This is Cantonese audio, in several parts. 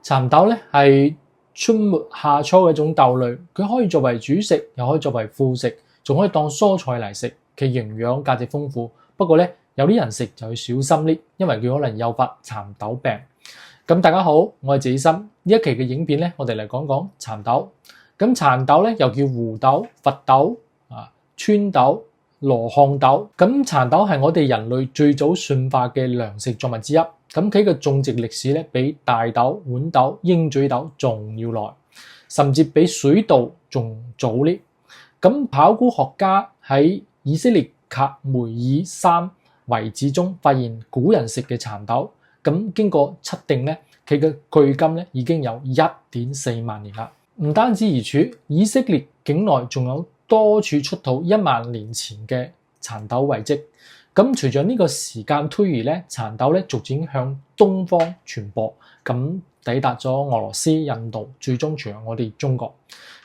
蠶豆咧係春末夏初嘅一種豆類，佢可以作為主食，又可以作為副食，仲可以當蔬菜嚟食，其營養價值豐富。不過咧，有啲人食就要小心啲，因為佢可能誘發蠶豆病。咁大家好，我係謝醫生。呢一期嘅影片咧，我哋嚟講講蠶豆。咁蠶豆咧又叫胡豆、佛豆、川豆、羅漢豆。咁蠶豆係我哋人類最早馴化嘅糧食作物之一。咁佢嘅種植歷史咧，比大豆、豌豆、鷹嘴豆仲要耐，甚至比水稻仲早啲。咁考古學家喺以色列喀梅爾山遺址中發現古人食嘅蠶豆，咁經過測定咧，佢嘅距今咧已經有 1.4 萬年啦。唔單止如此，以色列境內仲有多處出土1萬年前嘅蠶豆遺跡。咁隨着呢個時間推移咧，蠶豆咧逐漸向東方傳播，咁抵達咗俄羅斯、印度，最終傳入我哋中國。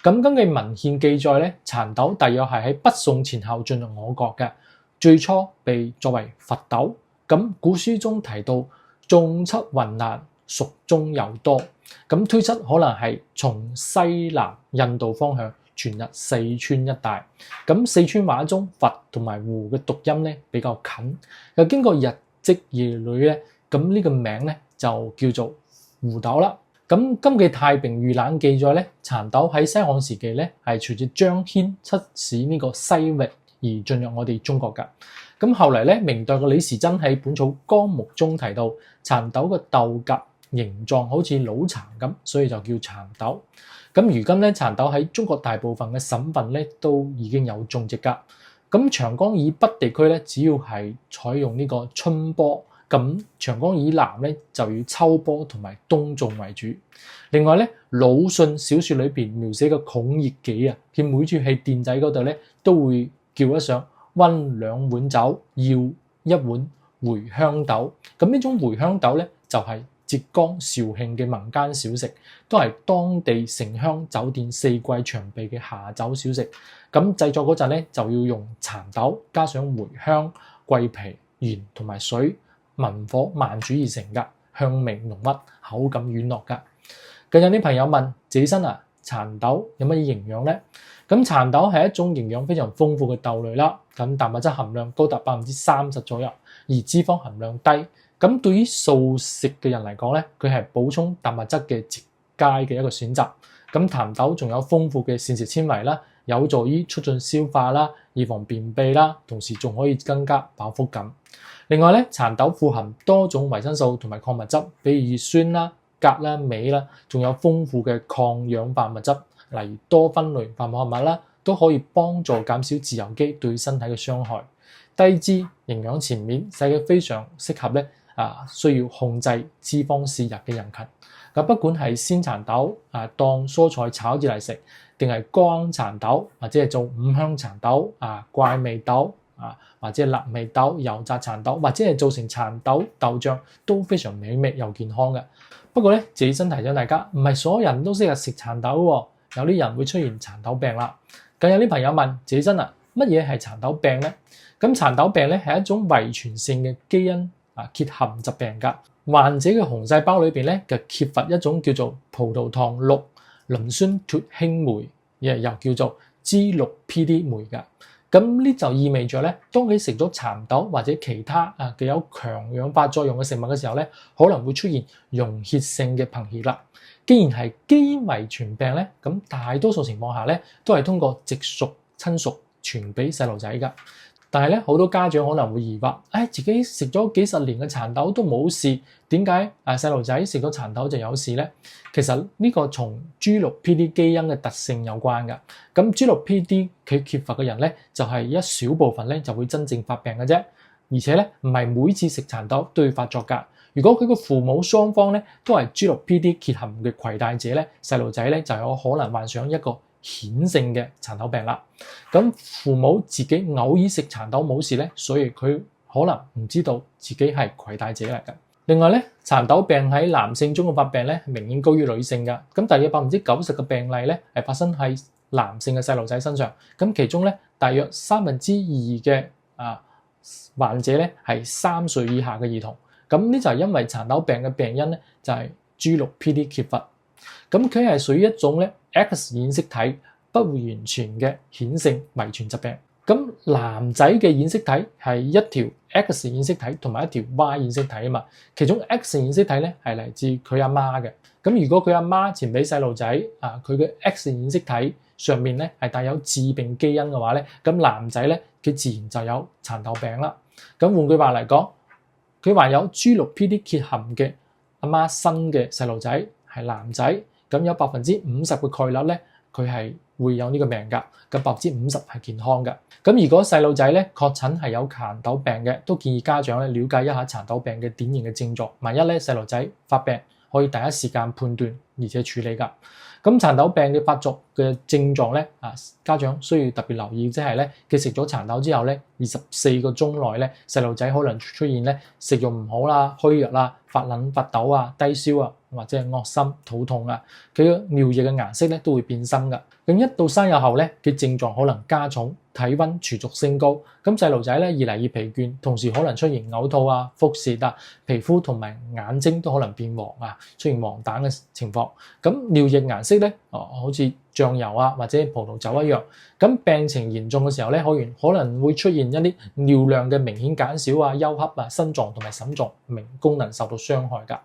咁根據文獻記載咧，蠶豆大約係喺北宋前後進入我國嘅，最初被作為佛豆。咁古書中提到種出雲南，蜀中有多，咁推測可能係從西南印度方向傳入四川一帶。咁四川話中佛同埋胡嘅讀音咧比較近，又經過日積月累咧，咁呢個名咧就叫做胡豆啦。咁今嘅《太平御覽》記載咧，蠶豆喺西漢時期咧係隨住張騫出使呢個西域而進入我哋中國噶。咁後嚟咧，明代嘅李時珍喺《本草綱目》中提到蠶豆嘅豆莢形狀好似老蠶咁，所以就叫蠶豆。咁如今咧，蠶豆喺中國大部分嘅省份咧都已經有種植噶。咁長江以北地區咧，只要係採用呢個春播，咁長江以南咧就以秋播同埋冬種為主。另外咧，魯迅小說裏邊描寫嘅孔乙己啊，佢每次喺店仔嗰度咧都會叫一聲溫2碗酒，要1碗茴香豆。咁呢種茴香豆咧就係浙江紹興嘅民間小食，都係當地城鄉酒店4季常備嘅下酒小食。咁製作嗰陣咧就要用蠶豆加上茴香、桂皮、鹽同埋水，文火慢煮而成㗎，香味濃郁，口感軟糯㗎。咁有啲朋友問謝醫生啊，蠶豆有乜嘢營養咧？咁蠶豆係一種營養非常豐富嘅豆類啦，咁蛋白質含量高達30%左右，而脂肪含量低。咁對於素食嘅人嚟講咧，佢係補充蛋白質嘅極佳嘅一個選擇。咁蠶豆仲有豐富嘅膳食纖維啦，有助於促進消化啦，預防便秘啦，同時仲可以增加飽腹感。另外咧，蠶豆富含多種維生素同埋礦物質，比如葉酸啦、鉀啦、鎂啦，仲有豐富嘅抗氧化物質，例如多酚類化合物啦，都可以幫助減少自由基對身體嘅傷害。低脂、營養全面，使佢非常適合咧需要控制脂肪攝入嘅人群。咁不管係鮮蠶豆當蔬菜炒住嚟食，定係乾蠶豆，或者係做五香蠶豆怪味豆或者係臘味豆、油炸蠶豆，或者係做成蠶豆豆醬，都非常美味又健康嘅。不過咧，謝醫生提醒大家，唔係所有人都適合食蠶豆喎，有啲人會出現蠶豆病啦。咁有啲朋友問謝醫生啊，乜嘢係蠶豆病咧？咁蠶豆病咧係一種遺傳性嘅基因缺陷疾病㗎。患者嘅紅細胞裏邊咧就缺乏一種叫做葡萄糖6磷酸脫氫酶，又叫做 G6PD 酶㗎。咁呢就意味着咧，當佢食咗蠶豆或者其他具有強氧化作用嘅食物嘅時候咧，可能會出現溶血性嘅貧血啦。既然係基因遺傳病咧，咁大多數情況下咧都係通過直屬親屬傳俾細路仔㗎。但係咧，好多家長可能會疑惑，自己食咗幾十年嘅蠶豆都冇事，點解細路仔食咗蠶豆就有事咧？其實呢個同 G6PD 基因嘅特性有關㗎。咁 G6PD 佢缺乏嘅人咧，就係一小部分咧就會真正發病嘅啫。而且咧，唔係每次食蠶豆都會發作㗎。如果佢個父母雙方咧都係 G6PD 缺陷嘅攜帶者咧，細路仔咧就有可能患上一個顯性嘅蠶豆病啦。咁父母自己偶爾食蠶豆冇事咧，所以佢可能唔知道自己係攜帶者嚟㗎。另外咧，蠶豆病喺男性中嘅發病咧，明顯高於女性㗎。咁大約90%嘅病例咧係發生喺男性嘅細路仔身上。咁其中咧，大約2%嘅患者咧係3歲以下嘅兒童。咁呢就係因為蠶豆病嘅病因咧就係 G6PD 缺乏。咁佢係屬於一種咧 X 染色體不完全嘅顯性遺傳疾病。咁男仔嘅染色體係一條 X 染色體同埋一條 Y 染色體啊嘛，其中 X 染色體咧係嚟自佢阿媽嘅。咁如果佢阿媽傳俾細路仔佢嘅 X 染色體上面咧係帶有致病基因嘅話咧，咁男仔咧佢自然就有蠶豆病啦。咁換句話嚟講，佢患有 G6PD 缺陷嘅阿媽生嘅細路仔係男仔，咁有50%嘅概率咧，佢係會有呢個病㗎。咁50%係健康嘅。咁如果細路仔咧確診係有蠶豆病嘅，都建議家長咧了解一下蠶豆病嘅典型嘅症狀。萬一咧細路仔發病，可以第一時間判斷而且處理㗎。咁蠶豆病嘅發作嘅症狀咧，家長需要特別留意，即係咧佢食咗蠶豆之後咧，24個鐘內咧，細路仔可能出現咧食慾唔好啦、虛弱啦、發冷發抖啊、低燒啊，或者係噁心、肚痛啊，佢嘅尿液嘅顏色咧都會變深㗎。咁1到3日後咧，佢症狀可能加重，體溫持續升高，咁細路仔咧越嚟越疲倦，同時可能出現嘔吐啊、腹瀉啊，皮膚同埋眼睛都可能變黃啊，出現黃疸嘅情況。咁尿液顏色咧，好似醬油啊或者葡萄酒一樣。咁病情嚴重嘅時候咧，可能會出現一啲尿量嘅明顯減少啊、休克啊、心臟同埋腎臟功能受到傷害㗎。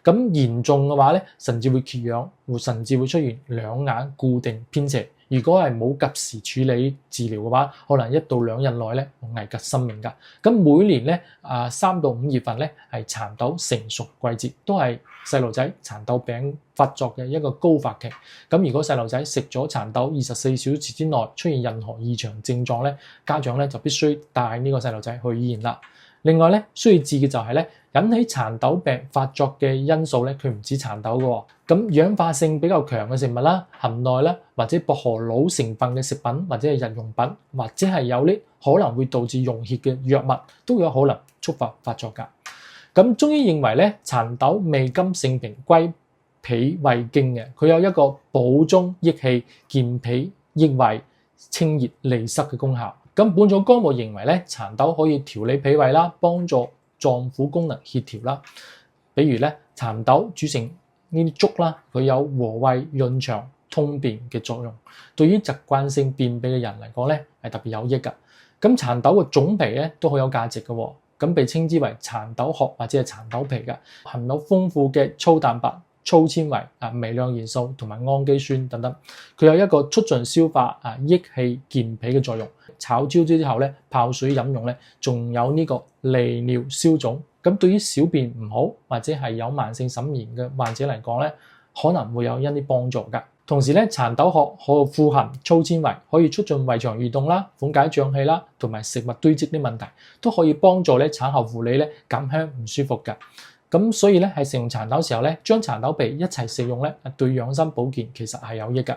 咁嚴重嘅話咧，甚至會缺氧，甚至會出現兩眼固定偏斜。如果係冇及時處理治療嘅話，可能1到2日內咧危及生命㗎。咁每年咧3到5月份咧係蠶豆成熟季節，都係細路仔蠶豆病發作嘅一個高發期。咁如果細路仔食咗蠶豆24小時之內出現任何異常症狀咧，家長咧就必須帶呢個細路仔去醫院啦。另外咧需要知嘅就係咧，引起蠶豆病發作嘅因素咧，佢唔止蠶豆嘅。咁氧化性比較強嘅食物啦、含鈉啦，或者薄荷腦成分嘅食品，或者係日用品，或者係有啲可能會導致溶血嘅藥物，都有可能觸發發作㗎。咁中醫認為咧，蠶豆味甘性平，歸脾胃經嘅，佢有一個補中益氣、健脾益胃、清熱利濕嘅功效。咁本草綱目認為咧，蠶豆可以調理脾胃啦，幫助臟腑功能協調啦。比如咧，蠶豆煮成呢啲粥啦，佢有和胃、潤腸、通便嘅作用，對於習慣性便秘嘅人嚟講咧係特別有益㗎。咁蠶豆嘅種皮咧都好有價值嘅，咁被稱之為蠶豆殼或者係蠶豆皮嘅，含有豐富嘅粗蛋白、粗纖維、微量元素同埋氨基酸等等，佢有一個促進消化、益氣健脾嘅作用。炒焦之後咧，泡水飲用咧，仲有呢個利尿消腫。咁對於小便唔好或者係有慢性腎炎嘅患者嚟講咧，可能會有一啲幫助㗎。同時咧，蠶豆殼可富含粗纖維，可以促進胃腸蠕動啦、緩解脹氣啦，同埋食物堆積啲問題，都可以幫助咧產後婦女咧減輕唔舒服㗎。咁所以咧喺食用蠶豆時候咧，將蠶豆皮一齊食用咧，對養生保健其實係有益㗎。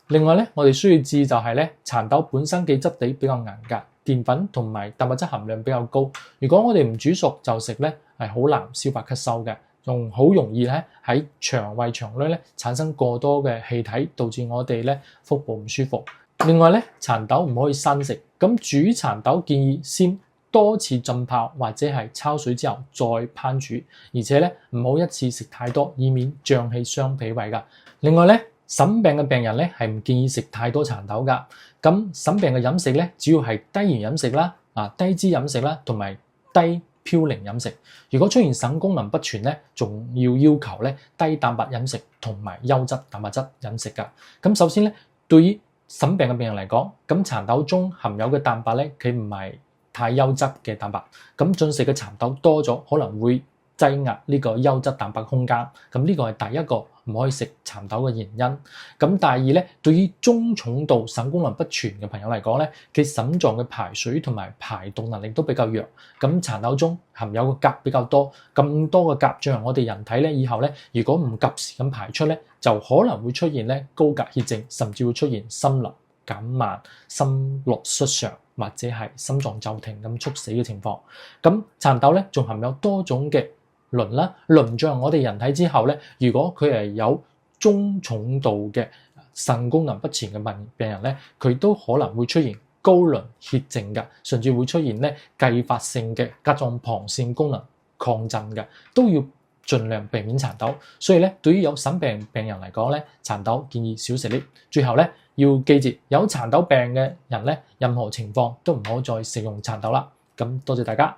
另外咧，我哋需要注意就係咧，蠶豆本身嘅質地比較硬㗎，澱粉同埋蛋白質含量比較高。如果我哋唔煮熟就食咧，係好難消化吸收嘅，仲好容易咧喺腸胃腸內咧產生過多嘅氣體，導致我哋咧腹部唔舒服。另外咧，蠶豆唔可以生食，咁煮蠶豆建議先多次浸泡或者係焯水之後再烹煮，而且咧唔好一次食太多，以免脹氣傷脾胃㗎。另外咧，腎病嘅病人咧係唔建議食太多蠶豆㗎。咁腎病嘅飲食咧，主要係低鹽飲食啦、低脂飲食啦，同埋低嘌呤飲食。如果出現腎功能不全咧，仲要求咧低蛋白飲食同埋優質蛋白質飲食㗎。咁首先咧，對於腎病嘅病人嚟講，咁蠶豆中含有嘅蛋白咧，佢唔係太優質嘅蛋白。咁進食嘅蠶豆多咗，可能會擠壓呢個優質蛋白空間。咁呢個係第一個唔可以食蠶豆嘅原因。咁第二咧，對於中重度腎功能不全嘅朋友嚟講咧，佢腎臟嘅排水同埋排毒能力都比較弱。咁蠶豆中含有個鉀比較多，咁多嘅鉀進入我哋人體咧，以後咧如果唔及時咁排出咧，就可能會出現咧高鉀血症，甚至會出現心率減慢、心率失常或者係心臟驟停咁猝死嘅情況。咁蠶豆咧仲含有多種嘅磷啦，磷進入我哋人體之後咧，如果佢係有中重度嘅腎功能不全嘅病人咧，佢都可能會出現高磷血症嘅，甚至會出現咧繼發性嘅甲狀旁腺功能亢進嘅，都要盡量避免蠶豆。所以咧，對於有腎病病人嚟講咧，蠶豆建議少食啲。最後咧，要記住有蠶豆病嘅人咧，任何情況都唔好再食用蠶豆啦。咁多謝大家。